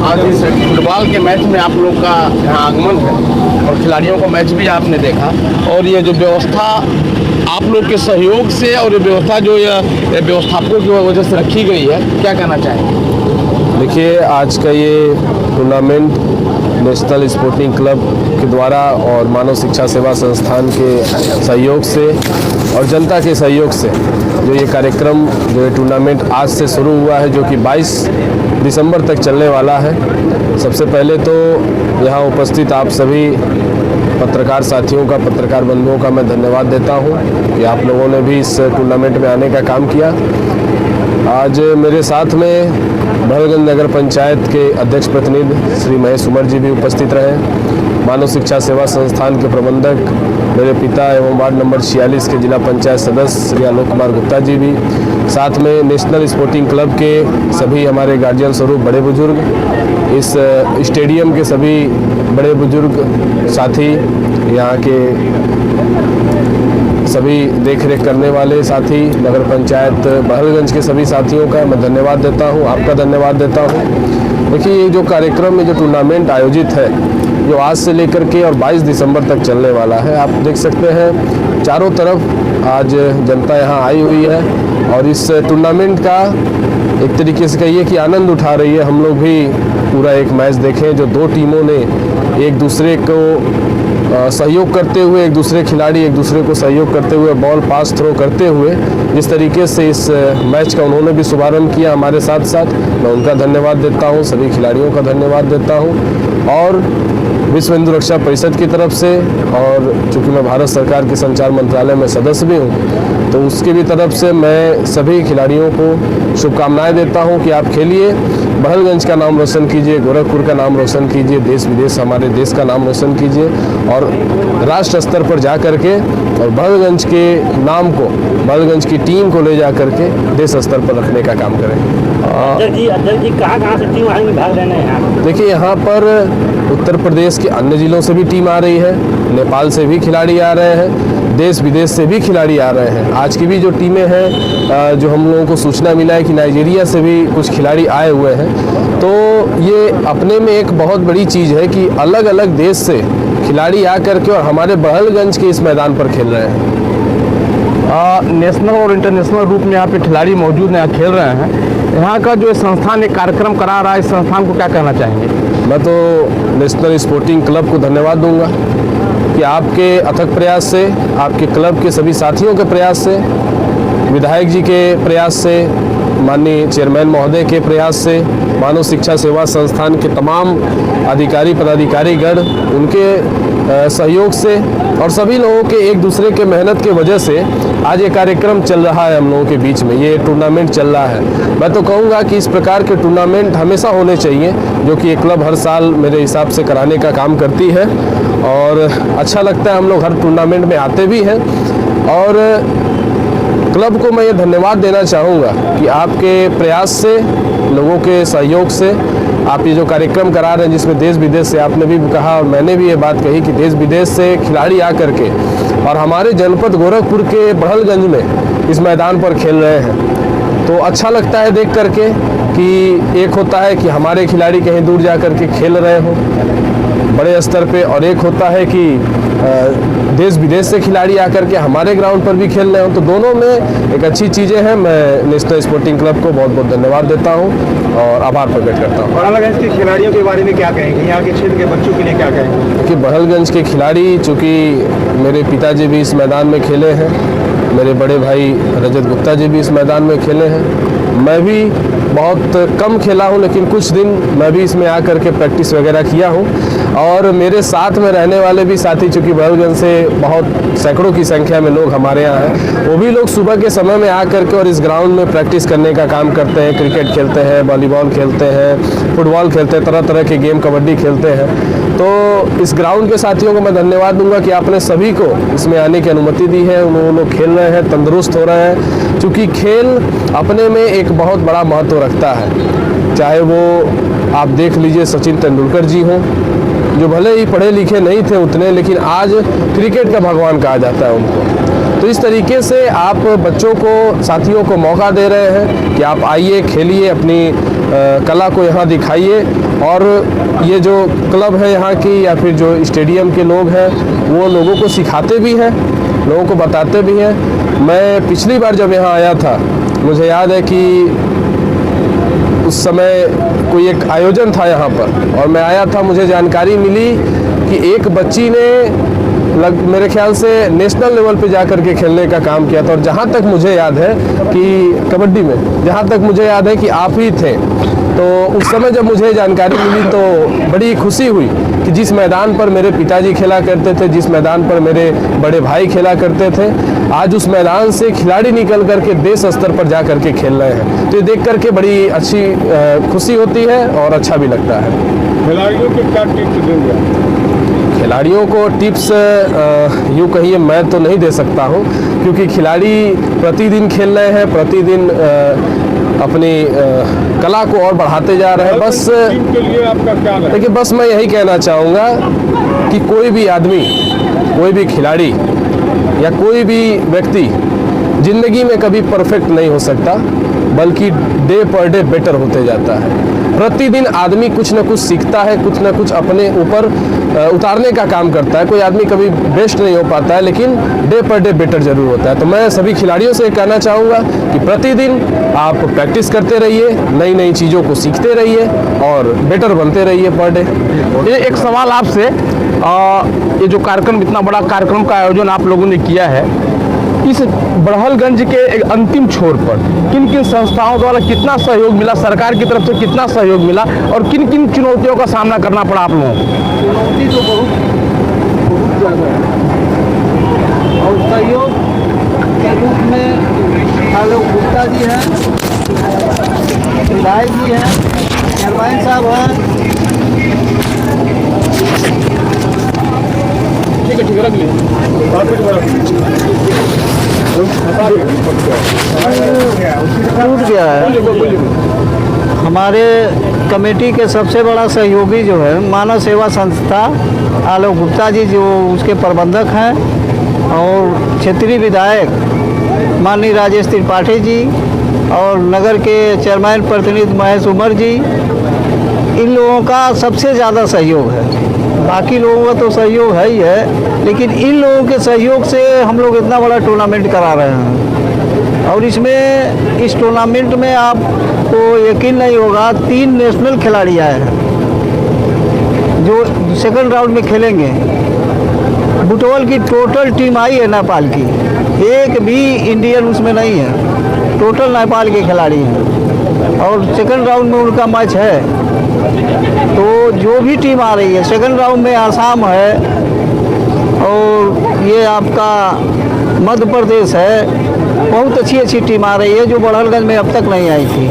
आज इस फुटबॉल के मैच में आप लोग का यहाँ आगमन है और खिलाड़ियों का मैच भी आपने देखा, और ये जो व्यवस्था आप लोग के सहयोग से और ये व्यवस्था जो ये व्यवस्थापकों की वजह से रखी गई है, क्या कहना चाहेंगे? देखिए, आज का ये टूर्नामेंट नेशनल स्पोर्टिंग क्लब के द्वारा और मानव शिक्षा सेवा संस्थान के सहयोग से और जनता के सहयोग से जो ये कार्यक्रम जो ये टूर्नामेंट आज से शुरू हुआ है, जो कि 22 दिसंबर तक चलने वाला है। सबसे पहले तो यहाँ उपस्थित आप सभी पत्रकार साथियों का, पत्रकार बंधुओं का मैं धन्यवाद देता हूँ कि आप लोगों ने भी इस टूर्नामेंट में आने का काम किया। आज मेरे साथ में बड़हलगंज नगर पंचायत के अध्यक्ष प्रतिनिधि श्री महेश उमर जी भी उपस्थित रहे। मानव शिक्षा सेवा संस्थान के प्रबंधक मेरे पिता एवं वार्ड नंबर 46 के जिला पंचायत सदस्य श्री आलोक कुमार गुप्ता जी भी, साथ में नेशनल स्पोर्टिंग क्लब के सभी हमारे गार्जियन स्वरूप बड़े बुजुर्ग, इस स्टेडियम के सभी बड़े बुजुर्ग साथी, यहाँ के सभी देख रेख करने वाले साथी, नगर पंचायत बड़हलगंज के सभी साथियों का मैं धन्यवाद देता हूँ, आपका धन्यवाद देता हूँ। देखिए, ये जो कार्यक्रम में जो टूर्नामेंट आयोजित है, जो आज से लेकर के और 22 दिसंबर तक चलने वाला है, आप देख सकते हैं चारों तरफ आज जनता यहाँ आई हुई है और इस टूर्नामेंट का एक तरीके से कहिए कि आनंद उठा रही है। हम लोग भी पूरा एक मैच देखें जो दो टीमों ने एक दूसरे को सहयोग करते हुए, एक दूसरे खिलाड़ी एक दूसरे को सहयोग करते हुए, बॉल पास थ्रो करते हुए जिस तरीके से इस मैच का उन्होंने भी शुभारंभ किया हमारे साथ साथ, मैं उनका धन्यवाद देता हूं, सभी खिलाड़ियों का धन्यवाद देता हूं। और विश्व हिंदू रक्षा परिषद की तरफ से, और चूँकि मैं भारत सरकार के संचार मंत्रालय में सदस्य भी हूँ, तो उसकी भी तरफ से मैं सभी खिलाड़ियों को शुभकामनाएँ देता हूँ कि आप खेलिए, बड़हलगंज का नाम रोशन कीजिए, गोरखपुर का नाम रोशन कीजिए, देश विदेश हमारे देश का नाम रोशन कीजिए और राष्ट्र स्तर पर जा कर के और बड़हलगंज के नाम को, बड़हलगंज की टीम को ले जा कर के देश स्तर पर रखने का काम करें। अध्यक्ष जी कहाँ से टीम आएंगी भाग लेने हैं? देखिए, यहाँ पर उत्तर प्रदेश के अन्य जिलों से भी टीम आ रही है, नेपाल से भी खिलाड़ी आ रहे हैं, देश विदेश से भी खिलाड़ी आ रहे हैं। आज की भी जो टीमें हैं, जो हम लोगों को सूचना मिला है कि नाइजीरिया से भी कुछ खिलाड़ी आए हुए हैं, तो ये अपने में एक बहुत बड़ी चीज़ है कि अलग अलग देश से खिलाड़ी आ करके और हमारे बड़हलगंज के इस मैदान पर खेल रहे हैं। नेशनल और इंटरनेशनल रूप में यहाँ पे खिलाड़ी मौजूद हैं, खेल रहे हैं। यहाँ का जो संस्थान एक कार्यक्रम करा रहा है, इस संस्थान को क्या कहना चाहेंगे? मैं तो नेशनल स्पोर्टिंग क्लब को धन्यवाद दूंगा कि आपके अथक प्रयास से, आपके क्लब के सभी साथियों के प्रयास से, विधायक जी के प्रयास से, माननीय चेयरमैन महोदय के प्रयास से, मानव शिक्षा सेवा संस्थान के तमाम अधिकारी पदाधिकारीगण उनके सहयोग से और सभी लोगों के एक दूसरे के मेहनत के वजह से आज ये कार्यक्रम चल रहा है हम लोगों के बीच में, ये टूर्नामेंट चल रहा है। मैं तो कहूँगा कि इस प्रकार के टूर्नामेंट हमेशा होने चाहिए, जो कि ये क्लब हर साल मेरे हिसाब से कराने का काम करती है और अच्छा लगता है। हम लोग हर टूर्नामेंट में आते भी हैं और क्लब को मैं ये धन्यवाद देना चाहूँगा कि आपके प्रयास से, लोगों के सहयोग से आप ये जो कार्यक्रम करा रहे हैं, जिसमें देश विदेश से, आपने भी कहा और मैंने भी ये बात कही कि देश विदेश से खिलाड़ी आ करके और हमारे जनपद गोरखपुर के बड़हलगंज में इस मैदान पर खेल रहे हैं, तो अच्छा लगता है देख करके कि एक होता है कि हमारे खिलाड़ी कहीं दूर जा कर के खेल रहे हों बड़े स्तर पे, और एक होता है कि देश विदेश से खिलाड़ी आकर के हमारे ग्राउंड पर भी खेल रहे हो, तो दोनों में एक अच्छी चीज़ें हैं। मैं नेशनल स्पोर्टिंग क्लब को बहुत बहुत धन्यवाद देता हूँ और आभार प्रकट करता हूँ। बड़हलगंज के खिलाड़ियों के बारे में क्या कहेंगे, यहाँ के क्षेत्र के बच्चों के लिए क्या कहेंगे? कि बड़हलगंज के खिलाड़ी, चूँकि मेरे पिताजी भी इस मैदान में खेले हैं, मेरे बड़े भाई रजत गुप्ता जी भी इस मैदान में खेले हैं, मैं भी बहुत कम खेला हूं, लेकिन कुछ दिन मैं भी इसमें आकर के प्रैक्टिस वगैरह किया हूं। और मेरे साथ में रहने वाले भी साथी, चूँकि बड़हलगंज से बहुत सैकड़ों की संख्या में लोग हमारे यहाँ हैं, वो भी लोग सुबह के समय में आकर के और इस ग्राउंड में प्रैक्टिस करने का काम करते हैं। क्रिकेट खेलते हैं, वॉलीबॉल खेलते हैं, फुटबॉल खेलते हैं, तरह तरह के गेम, कबड्डी खेलते हैं। तो इस ग्राउंड के साथियों को मैं धन्यवाद दूंगा कि आपने सभी को इसमें आने की अनुमति दी है। वो लोग खेल रहे हैं, तंदुरुस्त हो रहे हैं, क्योंकि खेल अपने में एक बहुत बड़ा महत्व रखता है। चाहे वो आप देख लीजिए सचिन तेंदुलकर जी हों, जो भले ही पढ़े लिखे नहीं थे उतने, लेकिन आज क्रिकेट का भगवान कहा जाता है उनको। तो इस तरीके से आप बच्चों को, साथियों को मौका दे रहे हैं कि आप आइए, खेलिए, अपनी कला को यहाँ दिखाइए। और ये जो क्लब है यहाँ की या फिर जो स्टेडियम के लोग हैं, वो लोगों को सिखाते भी हैं, लोगों को बताते भी हैं। मैं पिछली बार जब यहाँ आया था, मुझे याद है कि उस समय कोई एक आयोजन था यहाँ पर और मैं आया था, मुझे जानकारी मिली कि एक बच्ची ने मेरे ख्याल से नेशनल लेवल पे जाकर के खेलने का काम किया था। और जहाँ तक मुझे याद है कि कबड्डी में, जहाँ तक मुझे याद है कि आप ही थे। तो उस समय जब मुझे जानकारी मिली तो बड़ी खुशी हुई कि जिस मैदान पर मेरे पिताजी खेला करते थे, जिस मैदान पर मेरे बड़े भाई खेला करते थे, आज उस मैदान से खिलाड़ी निकल करके देश स्तर पर जा करके खेल रहे हैं। तो ये देख करके बड़ी अच्छी खुशी होती है और अच्छा भी लगता है। खिलाड़ियों को क्या टिप्स देंगे? खिलाड़ियों को टिप्स यूँ कहिए मैं तो नहीं दे सकता हूँ, क्योंकि खिलाड़ी प्रतिदिन खेल रहे हैं, प्रतिदिन अपनी कला को और बढ़ाते जा रहे हैं। बस टीम के लिए आपका क्या है? देखिए, बस मैं यही कहना चाहूँगा कि कोई भी आदमी, कोई भी खिलाड़ी या कोई भी व्यक्ति ज़िंदगी में कभी परफेक्ट नहीं हो सकता, बल्कि डे पर डे बेटर होते जाता है। प्रतिदिन आदमी कुछ न कुछ सीखता है, कुछ न कुछ अपने ऊपर उतारने का काम करता है। कोई आदमी कभी बेस्ट नहीं हो पाता है, लेकिन डे पर डे बेटर जरूर होता है। तो मैं सभी खिलाड़ियों से कहना चाहूँगा कि प्रतिदिन आप प्रैक्टिस करते रहिए, नई नई चीज़ों को सीखते रहिए और बेटर बनते रहिए पर डे। ये एक सवाल आपसे, ये जो कार्यक्रम, इतना बड़ा कार्यक्रम का आयोजन आप लोगों ने किया है, इस बड़हलगंज के एक अंतिम छोर पर किन किन संस्थाओं द्वारा कितना सहयोग मिला, सरकार की तरफ से कितना सहयोग मिला और किन किन चुनौतियों का सामना करना पड़ा आप लोगों को? चुनौती तो बहुत ज़्यादा है, और सहयोग के रूप में आलोक गुप्ता जी हैं, विधायक जी हैं, चेयरमैन साहब हैं। ठीक है, रख टूट गया है। हमारे कमेटी के सबसे बड़ा सहयोगी जो है मानव सेवा संस्था आलोक गुप्ता जी, जो उसके प्रबंधक हैं, और क्षेत्रीय विधायक माननीय राजेश त्रिपाठी जी और नगर के चेयरमैन प्रतिनिधि महेश उमर जी, इन लोगों का सबसे ज़्यादा सहयोग है। बाकी लोगों का तो सहयोग है ही है, लेकिन इन लोगों के सहयोग से हम लोग इतना बड़ा टूर्नामेंट करा रहे हैं। और इसमें, इस टूर्नामेंट में आपको यकीन नहीं होगा, 3 नेशनल खिलाड़ी आए हैं जो सेकंड राउंड में खेलेंगे। बुटवल की टोटल टीम आई है नेपाल की, एक भी इंडियन उसमें नहीं है, टोटल नेपाल के खिलाड़ी हैं और सेकंड राउंड में उनका मैच है। तो जो भी टीम आ रही है, सेकंड राउंड में आसाम है और ये आपका मध्य प्रदेश है, बहुत अच्छी अच्छी टीम आ रही है जो बड़हलगंज में अब तक नहीं आई थी।